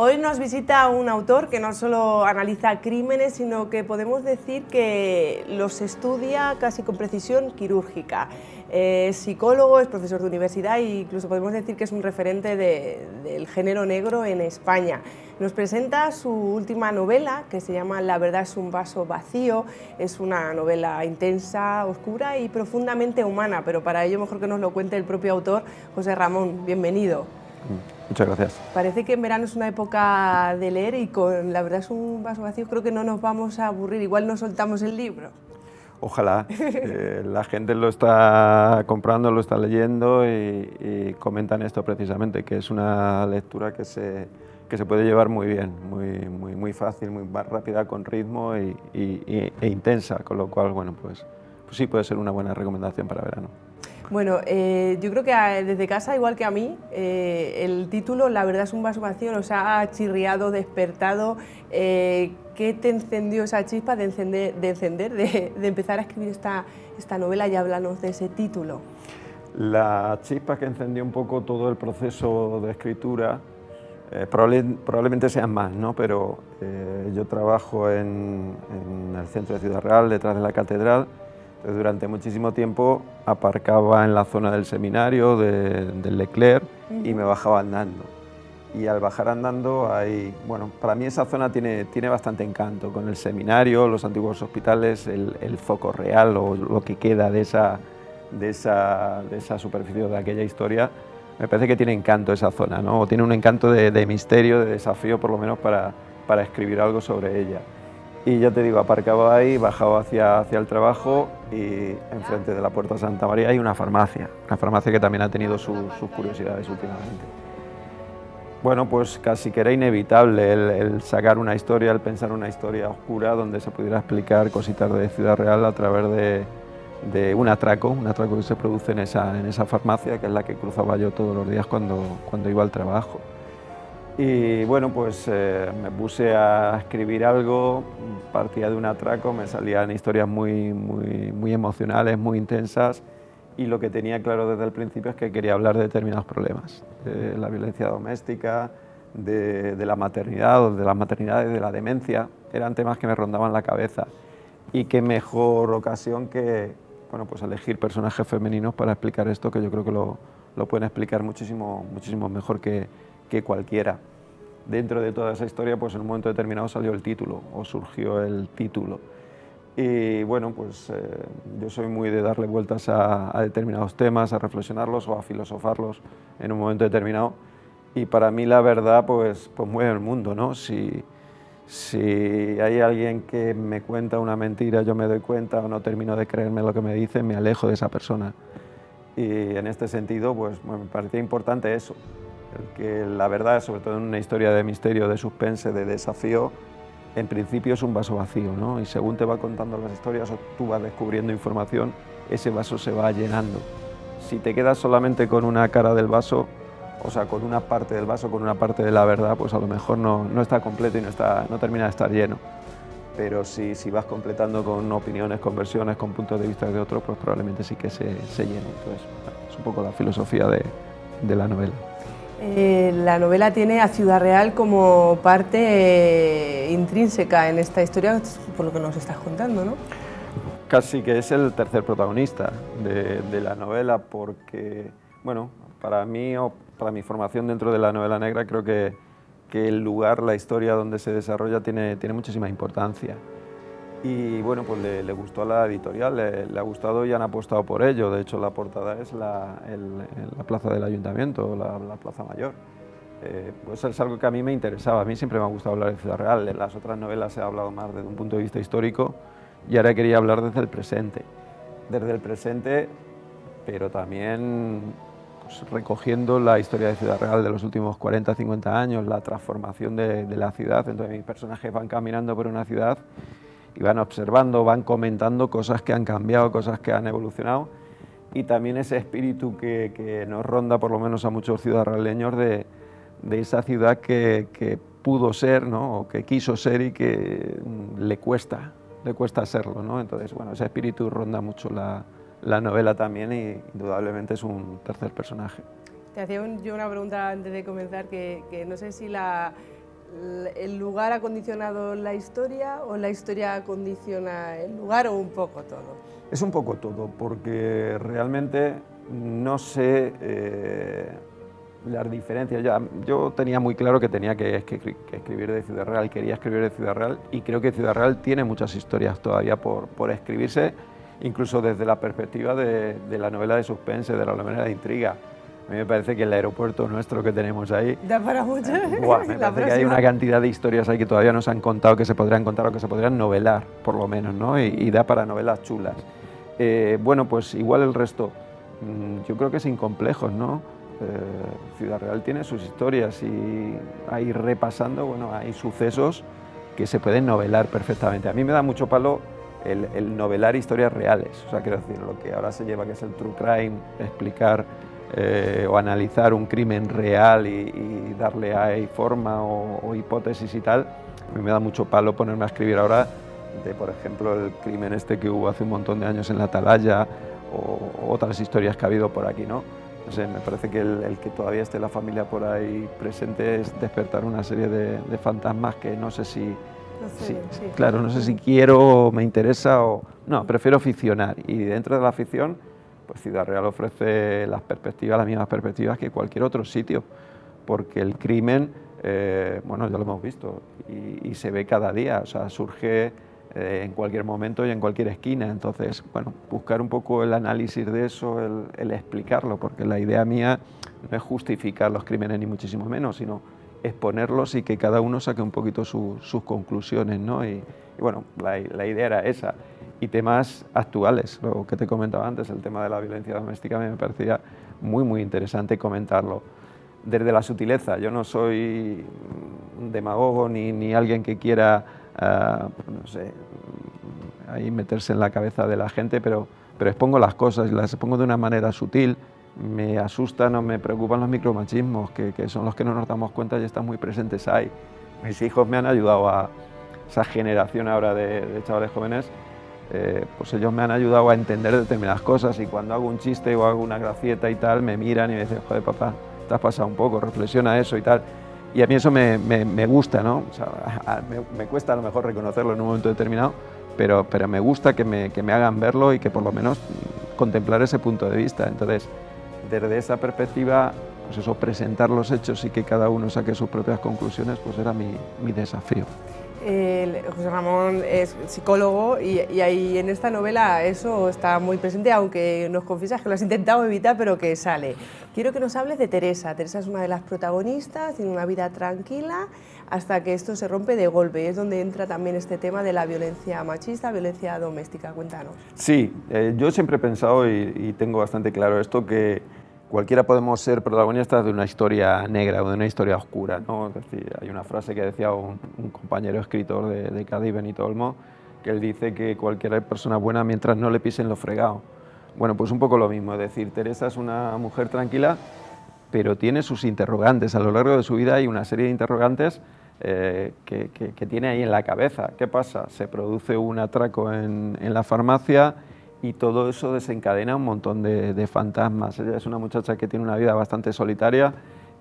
Hoy nos visita un autor que no solo analiza crímenes, sino que podemos decir que los estudia casi con precisión quirúrgica. Es psicólogo, es profesor de universidad e incluso podemos decir que es un referente del género negro en España. Nos presenta su última novela, que se llama La verdad es un vaso vacío. Es una novela intensa, oscura y profundamente humana, pero para ello mejor que nos lo cuente el propio autor. José Ramón, bienvenido. Muchas gracias. Parece que en verano es una época de leer y con La verdad es un vaso vacío creo que no nos vamos a aburrir, igual no soltamos el libro. Ojalá. La gente lo está comprando, lo está leyendo y comentan esto precisamente, que es una lectura que se puede llevar muy bien, muy fácil, muy rápida, con ritmo e intensa, con lo cual, bueno, pues sí puede ser una buena recomendación para verano. Bueno, yo creo que desde casa, igual que a mí, el título La verdad es un vaso vacío nos ha chirriado, despertado. ¿Qué te encendió esa chispa de empezar a escribir esta novela y háblanos de ese título? La chispa que encendió un poco todo el proceso de escritura, probablemente sean más, ¿no? Pero yo trabajo en el centro de Ciudad Real, detrás de la catedral. Entonces, durante muchísimo tiempo aparcaba en la zona del seminario del Leclerc y me bajaba andando. Y al bajar andando, bueno, para mí esa zona tiene bastante encanto, con el seminario, los antiguos hospitales, el foco real o lo que queda de esa superficie, de aquella historia. Me parece que tiene encanto esa zona, ¿no? O tiene un encanto de misterio, de desafío, por lo menos para escribir algo sobre ella. Y ya te digo, aparcaba ahí, bajaba hacia el trabajo y enfrente de la Puerta de Santa María hay una farmacia que también ha tenido sus curiosidades últimamente. Bueno, pues casi que era inevitable el sacar una historia, el pensar una historia oscura donde se pudiera explicar cositas de Ciudad Real a través de un atraco que se produce en esa farmacia, que es la que cruzaba yo todos los días cuando iba al trabajo. Y bueno, pues me puse a escribir algo, partía de un atraco, me salían historias muy emocionales, muy intensas, y lo que tenía claro desde el principio es que quería hablar de determinados problemas, de la violencia doméstica, de la maternidad, de las maternidades, de la demencia. Eran temas que me rondaban la cabeza, y qué mejor ocasión que, bueno, pues elegir personajes femeninos para explicar esto, que yo creo que lo pueden explicar muchísimo mejor que cualquiera. Dentro de toda esa historia, pues en un momento determinado salió el título, o surgió el título. Y bueno, pues yo soy muy de darle vueltas a determinados temas, a reflexionarlos o a filosofarlos en un momento determinado. Y para mí la verdad pues mueve el mundo, ¿no? Si hay alguien que me cuenta una mentira, yo me doy cuenta o no termino de creerme lo que me dice, me alejo de esa persona. Y en este sentido, pues me parecía importante eso, el que la verdad, sobre todo en una historia de misterio, de suspense, de desafío, en principio es un vaso vacío, ¿no? Y según te va contando las historias o tú vas descubriendo información, ese vaso se va llenando. Si te quedas solamente con una cara del vaso, o sea, con una parte del vaso, con una parte de la verdad, pues a lo mejor no está completo y no termina de estar lleno. Pero si vas completando con opiniones, con versiones, con puntos de vista de otros, pues probablemente sí que se llene. Entonces, es un poco la filosofía de la novela. La novela tiene a Ciudad Real como parte intrínseca en esta historia, por lo que nos estás contando, ¿no? Casi que es el tercer protagonista de la novela, porque, bueno, para mí o para mi formación dentro de la novela negra, creo que el lugar, la historia donde se desarrolla tiene muchísima importancia. Y bueno, pues le gustó a la editorial, le ha gustado y han apostado por ello. De hecho, la portada es la plaza del ayuntamiento, la plaza mayor. Pues es algo que a mí me interesaba. A mí siempre me ha gustado hablar de Ciudad Real. En las otras novelas he hablado más desde un punto de vista histórico y ahora quería hablar desde el presente. Desde el presente, pero también pues, recogiendo la historia de Ciudad Real de los últimos 40, 50 años, la transformación de la ciudad. Entonces mis personajes van caminando por una ciudad y van observando, van comentando cosas que han cambiado, cosas que han evolucionado, y también ese espíritu que nos ronda, por lo menos a muchos ciudadanos de esa ciudad que pudo ser, ¿no? O que quiso ser y que le cuesta serlo, ¿no? Entonces, bueno, ese espíritu ronda mucho la novela también y indudablemente es un tercer personaje. Te hacía yo una pregunta antes de comenzar que no sé si la ¿El lugar ha condicionado la historia o la historia condiciona el lugar o un poco todo? Es un poco todo, porque realmente no sé las diferencias. Yo tenía muy claro que tenía que escribir de Ciudad Real, quería escribir de Ciudad Real, y creo que Ciudad Real tiene muchas historias todavía por escribirse, incluso desde la perspectiva de la novela de suspense, de la novela de intriga. A mí me parece que el aeropuerto nuestro que tenemos ahí... Da para mucho. Me parece que hay una cantidad de historias ahí que todavía no se han contado, que se podrían contar o que se podrían novelar, por lo menos, ¿no? Y da para novelas chulas. Bueno, pues igual el resto, yo creo que sin complejos, ¿no? Ciudad Real tiene sus historias y ahí repasando, bueno, hay sucesos que se pueden novelar perfectamente. A mí me da mucho palo el novelar historias reales, o sea, quiero decir, lo que ahora se lleva, que es el true crime, explicar o analizar un crimen real y darle ahí forma o hipótesis y tal. A mí me da mucho palo ponerme a escribir ahora de, por ejemplo, el crimen este que hubo hace un montón de años en la Atalaya o otras historias que ha habido por aquí, ¿no? No sé, me parece que el que todavía esté la familia por ahí presente es despertar una serie de fantasmas que no sé si... Claro, no sé si quiero o me interesa o... No, prefiero ficcionar, y dentro de la ficción, pues Ciudad Real ofrece las mismas perspectivas que cualquier otro sitio, porque el crimen, bueno, ya lo hemos visto y se ve cada día, o sea, surge en cualquier momento y en cualquier esquina. Entonces, bueno, buscar un poco el análisis de eso, el explicarlo, porque la idea mía no es justificar los crímenes ni muchísimo menos, sino exponerlos y que cada uno saque un poquito sus conclusiones, ¿no? Y bueno, la idea era esa. Y temas actuales, lo que te comentaba antes, el tema de la violencia doméstica, me parecía muy interesante comentarlo. Desde la sutileza, yo no soy un demagogo ni alguien que quiera, no sé, ahí meterse en la cabeza de la gente, pero expongo las cosas y las expongo de una manera sutil. Me asustan o me preocupan los micromachismos, que son los que no nos damos cuenta y están muy presentes ahí. Mis hijos me han ayudado a esa generación ahora de chavales jóvenes, pues ellos me han ayudado a entender determinadas cosas, y cuando hago un chiste o hago una gracieta y tal, me miran y me dicen, joder, papá, te has pasado un poco, reflexiona eso y tal. Y a mí eso me gusta, ¿no? O sea, me cuesta a lo mejor reconocerlo en un momento determinado, pero me gusta que me hagan verlo y que por lo menos contemplar ese punto de vista. Entonces, desde esa perspectiva, pues eso, presentar los hechos y que cada uno saque sus propias conclusiones, pues era mi desafío. José Ramón es psicólogo y ahí en esta novela eso está muy presente, aunque nos confiesas que lo has intentado evitar, pero que sale. Quiero que nos hables de Teresa. Teresa es una de las protagonistas, tiene una vida tranquila hasta que esto se rompe de golpe. Es donde entra también este tema de la violencia machista, violencia doméstica. Cuéntanos. Sí, yo siempre he pensado y tengo bastante claro esto, que cualquiera podemos ser protagonistas de una historia negra o de una historia oscura, ¿no? Es decir, hay una frase que decía un compañero escritor de Cádiz, Benito Olmo, que él dice que cualquier persona buena mientras no le pisen lo fregado. Bueno, pues un poco lo mismo, es decir, Teresa es una mujer tranquila, pero tiene sus interrogantes. A lo largo de su vida hay una serie de interrogantes que tiene ahí en la cabeza. ¿Qué pasa? Se produce un atraco en la farmacia, y todo eso desencadena un montón de fantasmas. Ella es una muchacha que tiene una vida bastante solitaria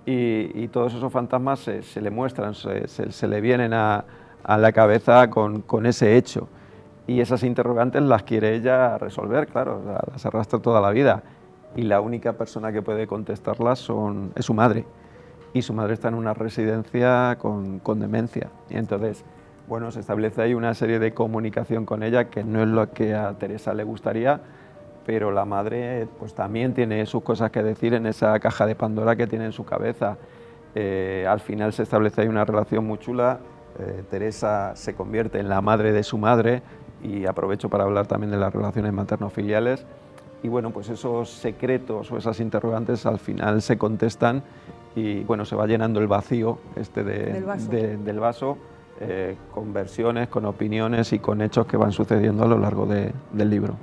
y todos esos fantasmas se le muestran, se le vienen a la cabeza con ese hecho. Y esas interrogantes las quiere ella resolver, claro, las arrastra toda la vida. Y la única persona que puede contestarlas es su madre. Y su madre está en una residencia con demencia. Y entonces, bueno, se establece ahí una serie de comunicación con ella que no es lo que a Teresa le gustaría, pero la madre pues también tiene sus cosas que decir en esa caja de Pandora que tiene en su cabeza. Al final se establece ahí una relación muy chula. Teresa se convierte en la madre de su madre, y aprovecho para hablar también de las relaciones materno-filiales. Y bueno, pues esos secretos o esas interrogantes al final se contestan y bueno, se va llenando el vacío del vaso. Con versiones, con opiniones y con hechos que van sucediendo a lo largo del libro.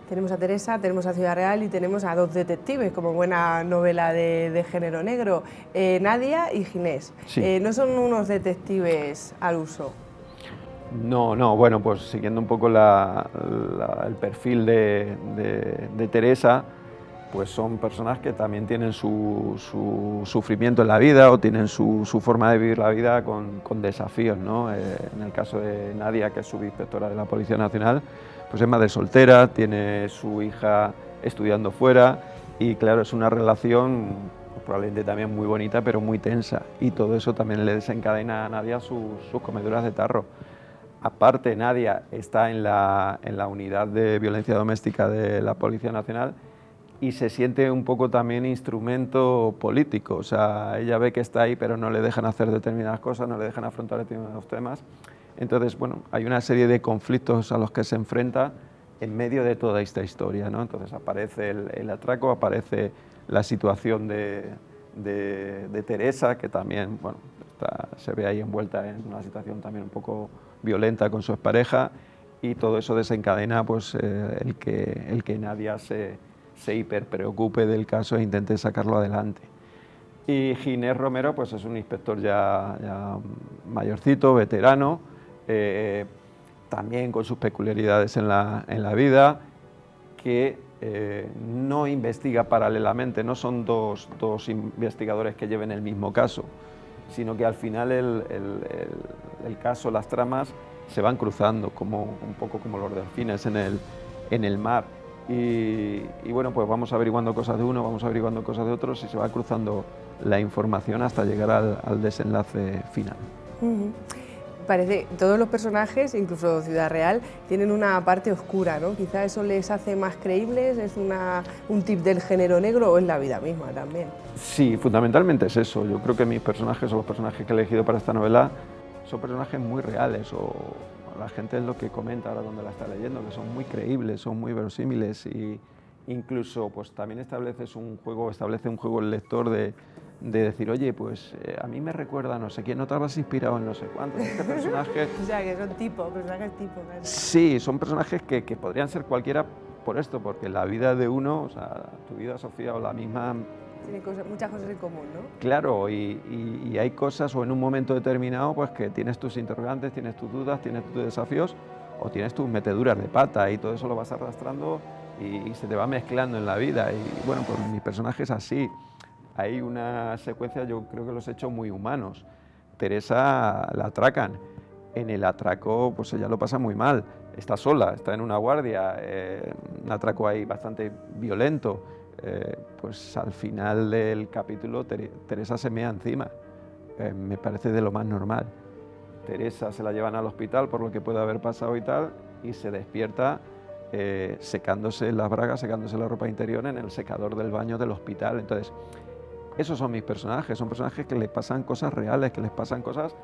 Tenemos a Teresa, tenemos a Ciudad Real y tenemos a dos detectives, como buena novela de género negro, Nadia y Ginés. Sí. ¿No son unos detectives al uso? No, bueno, pues siguiendo un poco el perfil de Teresa, pues son personas que también tienen su sufrimiento en la vida o tienen su forma de vivir la vida con desafíos, ¿no? En el caso de Nadia, que es subinspectora de la Policía Nacional, pues es madre soltera, tiene su hija estudiando fuera y claro, es una relación pues, probablemente también muy bonita pero muy tensa, y todo eso también le desencadena a Nadia sus comeduras de tarro. Aparte, Nadia está en la unidad de violencia doméstica de la Policía Nacional y se siente un poco también instrumento político, o sea, ella ve que está ahí pero no le dejan hacer determinadas cosas, no le dejan afrontar determinados temas. Entonces, bueno, hay una serie de conflictos a los que se enfrenta en medio de toda esta historia, ¿no? Entonces aparece el atraco, aparece la situación de Teresa, que también, bueno, se ve ahí envuelta en una situación también un poco violenta con su expareja, y todo eso desencadena pues, el que Nadia se hiperpreocupe del caso e intente sacarlo adelante. Y Ginés Romero pues, es un inspector ya mayorcito, veterano, también con sus peculiaridades en la vida, que no investiga paralelamente, no son dos investigadores que lleven el mismo caso, sino que al final el caso, las tramas, se van cruzando, un poco como los delfines en el mar. Y bueno, pues vamos averiguando cosas de uno, vamos averiguando cosas de otros y se va cruzando la información hasta llegar al desenlace final. Parece que todos los personajes, incluso Ciudad Real, tienen una parte oscura, ¿no? Quizá eso les hace más creíbles, es un tip del género negro o es la vida misma también. Sí, fundamentalmente es eso. Yo creo que mis personajes o los personajes que he elegido para esta novela son personajes muy reales, o la gente es lo que comenta ahora cuando la está leyendo, que son muy creíbles, son muy verosímiles, y incluso pues también establece un juego el lector de decir, oye, pues a mí me recuerda a no sé quién, no te habrás inspirado en no sé cuántos. Este personaje... O sea, que son personajes tipo. Claro. Sí, son personajes que podrían ser cualquiera por esto, porque la vida de uno, o sea, tu vida, Sofía, o la misma... Tiene muchas cosas en común, ¿no? Claro, y hay cosas, o en un momento determinado, pues que tienes tus interrogantes, tienes tus dudas, tienes tus desafíos, o tienes tus meteduras de pata, y todo eso lo vas arrastrando y se te va mezclando en la vida. Y bueno, pues mis personajes así. Hay una secuencia, yo creo que los he hecho muy humanos. Teresa la atracan. En el atraco, pues ella lo pasa muy mal. Está sola, está en una guardia, un atraco ahí bastante violento. Pues al final del capítulo Teresa se mea encima. Me parece de lo más normal. Teresa se la llevan al hospital por lo que puede haber pasado y tal, y se despierta secándose las bragas, secándose la ropa interior en el secador del baño del hospital. Entonces, esos son mis personajes, son personajes que les pasan cosas reales, que les pasan cosas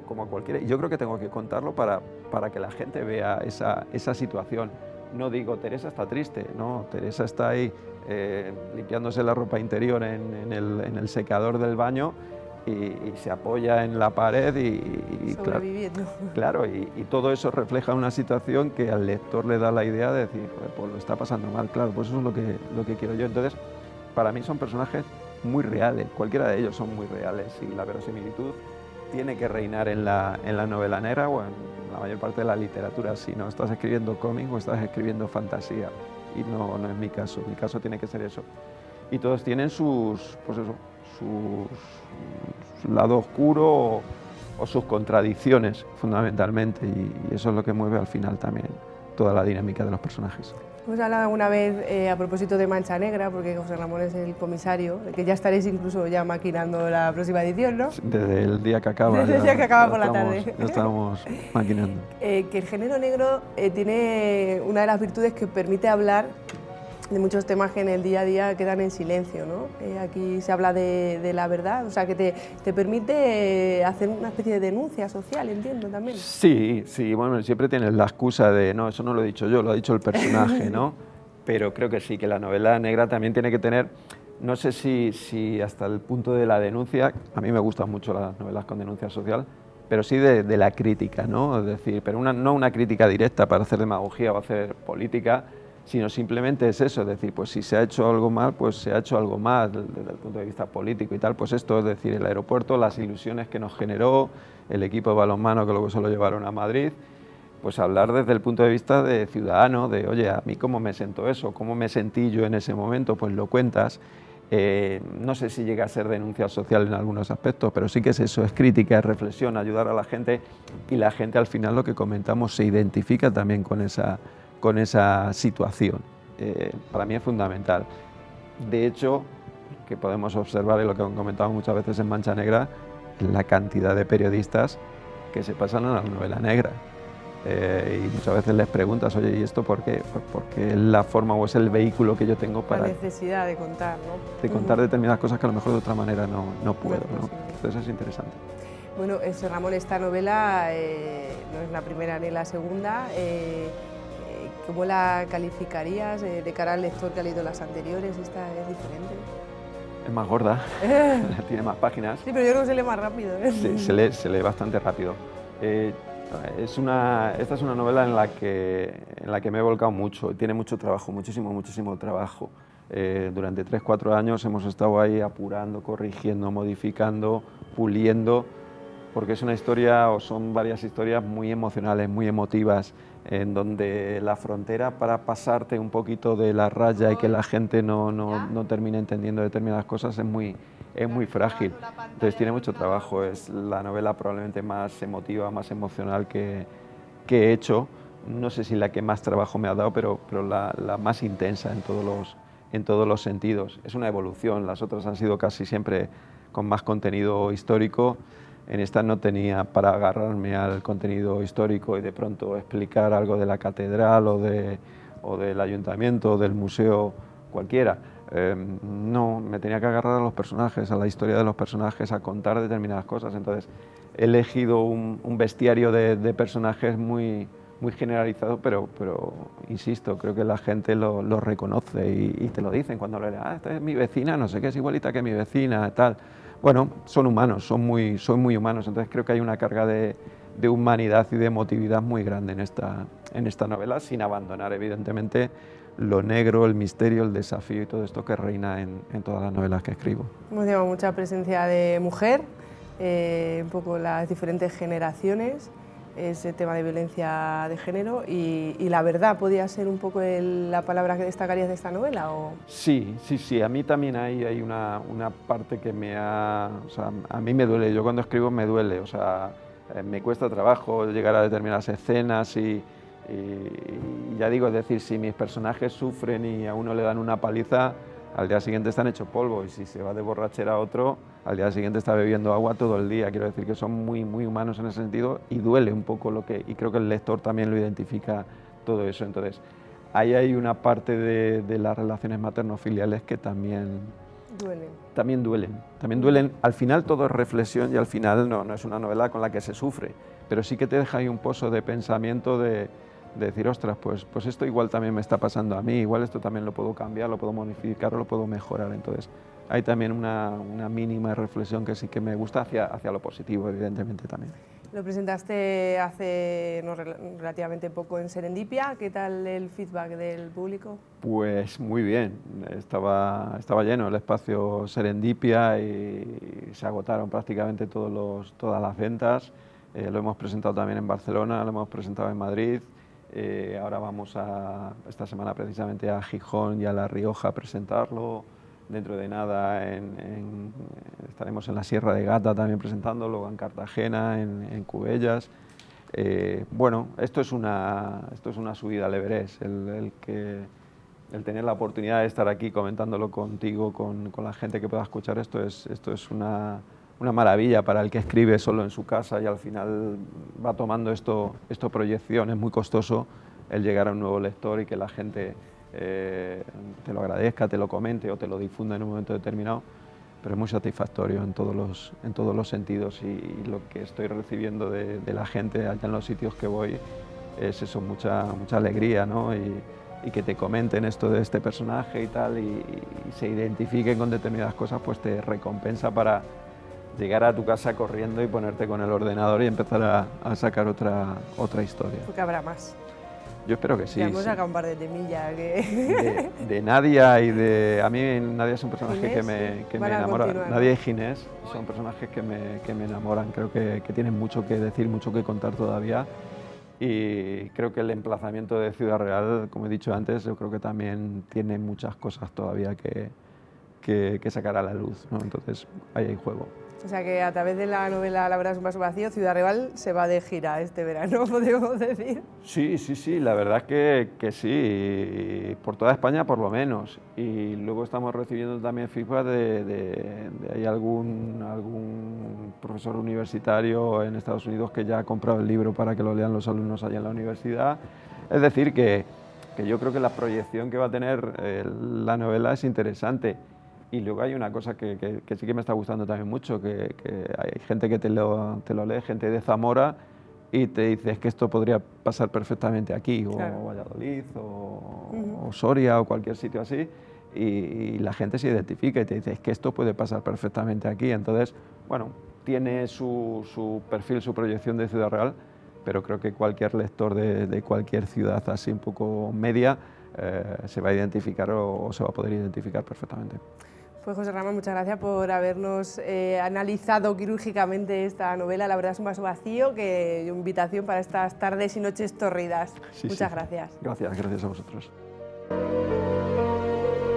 como a cualquiera. Y yo creo que tengo que contarlo para que la gente vea esa situación. No digo, Teresa está triste, no, Teresa está ahí limpiándose la ropa interior en el secador del baño y se apoya en la pared y sobreviviendo. Claro, y todo eso refleja una situación que al lector le da la idea de decir, pues lo está pasando mal, claro, pues eso es lo que quiero yo. Entonces, para mí son personajes muy reales, cualquiera de ellos son muy reales, y la verosimilitud tiene que reinar en la novela negra o en la mayor parte de la literatura. Si no estás escribiendo cómic o estás escribiendo fantasía, y no es mi caso tiene que ser eso. Y todos tienen su lado oscuro o sus contradicciones, fundamentalmente, y eso es lo que mueve al final también toda la dinámica de los personajes. Hemos hablado alguna vez a propósito de Mancha Negra, porque José Ramón es el comisario, que ya estaréis incluso ya maquinando la próxima edición, ¿no? Desde el día que acaba. Desde el día que acaba por la tarde. Ya estamos maquinando. Que el género negro tiene una de las virtudes que permite hablar de muchos temas que en el día a día quedan en silencio, ¿no? Aquí se habla de la verdad, o sea, que te permite hacer una especie de denuncia social, entiendo también. Sí, bueno, siempre tienes la excusa de, no, eso no lo he dicho yo, lo ha dicho el personaje, ¿no? Pero creo que sí, que la novela negra también tiene que tener, no sé si hasta el punto de la denuncia, a mí me gustan mucho las novelas con denuncia social, pero sí de la crítica, ¿no? Es decir, pero no una crítica directa para hacer demagogia o hacer política, sino simplemente es eso, es decir, pues si se ha hecho algo mal, pues se ha hecho algo mal desde el punto de vista político y tal, pues esto, es decir, el aeropuerto, las ilusiones que nos generó, el equipo de balonmano que luego se lo llevaron a Madrid, pues hablar desde el punto de vista de ciudadano, de oye, a mí cómo me sentó eso, cómo me sentí yo en ese momento, pues lo cuentas. No sé si llega a ser denuncia social en algunos aspectos, pero sí que es eso, es crítica, es reflexión, ayudar a la gente, y la gente al final, lo que comentamos, se identifica también con esa situación. Para mí es fundamental. De hecho, que podemos observar, y lo que han comentado muchas veces en Mancha Negra, la cantidad de periodistas que se pasan a la novela negra. Y muchas veces les preguntas, oye, ¿y esto por qué? Pues porque es la forma o es el vehículo que yo tengo para... La necesidad de contar, ¿no? De contar determinadas cosas que a lo mejor de otra manera no puedo, ¿no? Entonces es interesante. Bueno, Ramón, esta novela no es la primera ni la segunda. ¿Cómo la calificarías de cara al lector que ha leído las anteriores? ¿Esta es diferente? Es más gorda, tiene más páginas. Sí, pero yo creo que se lee más rápido. Sí, se lee bastante rápido. Esta es una novela en la que me he volcado mucho, tiene mucho trabajo, muchísimo trabajo. Durante 3-4 años hemos estado ahí apurando, corrigiendo, modificando, puliendo, porque es una historia, o son varias historias muy emocionales, muy emotivas, en donde la frontera para pasarte un poquito de la raya y que la gente no termine entendiendo determinadas cosas es muy frágil. Entonces tiene mucho trabajo, es la novela probablemente más emotiva, más emocional que he hecho. No sé si la que más trabajo me ha dado, pero la más intensa en todos los sentidos. Es una evolución, las otras han sido casi siempre con más contenido histórico. En esta no tenía para agarrarme al contenido histórico y de pronto explicar algo de la catedral o del ayuntamiento o del museo cualquiera. No, me tenía que agarrar a los personajes, a la historia de los personajes, a contar determinadas cosas. Entonces he elegido un bestiario de personajes muy generalizado, pero insisto, creo que la gente lo reconoce y te lo dicen cuando le dicen, esta es mi vecina, no sé qué, es igualita que mi vecina, tal. Bueno, son humanos, son muy humanos, entonces creo que hay una carga de humanidad y de emotividad muy grande en esta novela, sin abandonar evidentemente lo negro, el misterio, el desafío y todo esto que reina en todas las novelas que escribo. Hemos tenido mucha presencia de mujer, un poco las diferentes generaciones, ese tema de violencia de género y la verdad, ¿podría ser un poco la palabra que destacarías de esta novela? ¿O? Sí, a mí también hay una parte que o sea, a mí me duele, yo cuando escribo me duele, o sea, me cuesta trabajo llegar a determinadas escenas y ya digo, es decir, si mis personajes sufren y a uno le dan una paliza, al día siguiente están hechos polvo, y si se va de borrachera a otro, al día siguiente está bebiendo agua todo el día. Quiero decir que son muy humanos en ese sentido y duele un poco y creo que el lector también lo identifica todo eso. Entonces, ahí hay una parte de las relaciones materno-filiales que también duelen. Al final todo es reflexión y al final no es una novela con la que se sufre, pero sí que te deja ahí un pozo de pensamiento de decir, ostras, pues esto igual también me está pasando a mí, igual esto también lo puedo cambiar, lo puedo modificar o lo puedo mejorar. Entonces hay también una mínima reflexión que sí que me gusta hacia lo positivo, evidentemente también. Lo presentaste hace relativamente poco en Serendipia. ¿Qué tal el feedback del público? Pues muy bien, estaba lleno el espacio Serendipia y se agotaron prácticamente todas las ventas. Lo hemos presentado también en Barcelona, lo hemos presentado en Madrid. Ahora vamos esta semana precisamente a Gijón y a La Rioja a presentarlo. Dentro de nada estaremos en la Sierra de Gata también presentándolo, en Cartagena, en Cubellas. Bueno, esto es una subida al Everest, el tener la oportunidad de estar aquí comentándolo contigo, con la gente que pueda escuchar esto es una maravilla para el que escribe solo en su casa y al final va tomando esto proyección. Es muy costoso el llegar a un nuevo lector y que la gente te lo agradezca, te lo comente o te lo difunda en un momento determinado, pero es muy satisfactorio en todos los sentidos y lo que estoy recibiendo de la gente allá en los sitios que voy es eso, mucha alegría, ¿no? Y que te comenten esto de este personaje y tal y se identifiquen con determinadas cosas, pues te recompensa para llegar a tu casa corriendo y ponerte con el ordenador y empezar a sacar otra historia. Porque habrá más. Yo espero que sí. Ya hemos sacado un par de temillas. De Nadia y a mí Nadia es un personaje Ginés, que me enamora. Nadia y Ginés son personajes que me enamoran. Creo que tienen mucho que decir, mucho que contar todavía y creo que el emplazamiento de Ciudad Real, como he dicho antes, yo creo que también tiene muchas cosas todavía que sacar a la luz, ¿no? Entonces ahí hay juego. O sea que a través de la novela La verdad es un vaso vacío, Ciudad Real se va de gira este verano, podemos decir. Sí, la verdad es que sí, por toda España por lo menos. Y luego estamos recibiendo también feedback de hay algún profesor universitario en Estados Unidos que ya ha comprado el libro para que lo lean los alumnos allá en la universidad. Es decir, que yo creo que la proyección que va a tener la novela es interesante. Y luego hay una cosa que sí que me está gustando también mucho, que hay gente que te lo lee, gente de Zamora, y te dice, es que esto podría pasar perfectamente aquí, Claro. o Valladolid, o Soria, o cualquier sitio así, y la gente se identifica y te dice, es que esto puede pasar perfectamente aquí. Entonces, bueno, tiene su perfil, su proyección de Ciudad Real, pero creo que cualquier lector de cualquier ciudad así un poco media se va a identificar o se va a poder identificar perfectamente. Pues José Ramón, muchas gracias por habernos analizado quirúrgicamente esta novela, La verdad es un vaso vacío, que invitación para estas tardes y noches torridas. Muchas gracias. Gracias a vosotros.